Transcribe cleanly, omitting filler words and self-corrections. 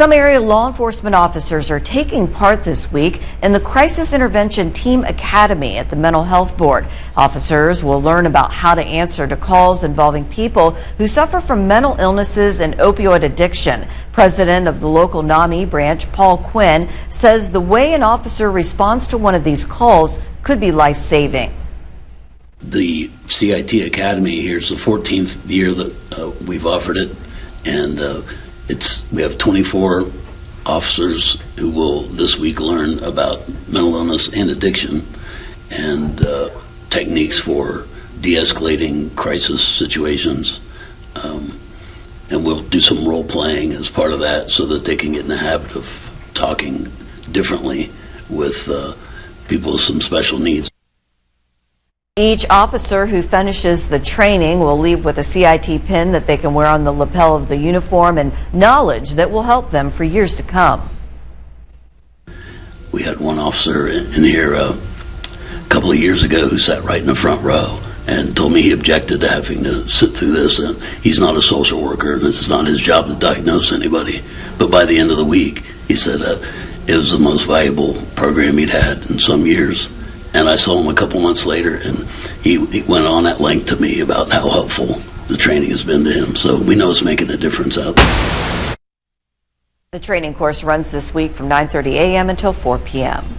Some area law enforcement officers are taking part this week in the Crisis Intervention Team Academy at the Mental Health Board. Officers will learn about how to answer to calls involving people who suffer from mental illnesses and opioid addiction. President of the local NAMI branch, Paul Quinn, says the way an officer responds to one of these calls could be life-saving. The CIT Academy, here's the 14th year that we've offered it, and we have 24 officers who will this week learn about mental illness and addiction and techniques for de-escalating crisis situations. And we'll do some role playing as part of that so that they can get in the habit of talking differently with people with some special needs. Each officer who finishes the training will leave with a CIT pin that they can wear on the lapel of the uniform and knowledge that will help them for years to come. We had one officer in here a couple of years ago who sat right in the front row and told me he objected to having to sit through this, and he's not a social worker and it's not his job to diagnose anybody. But by the end of the week, he said it was the most valuable program he'd had in some years. And I saw him a couple months later, and he went on at length to me about how helpful the training has been to him. So we know it's making a difference out there. The training course runs this week from 9:30 a.m. until 4 p.m.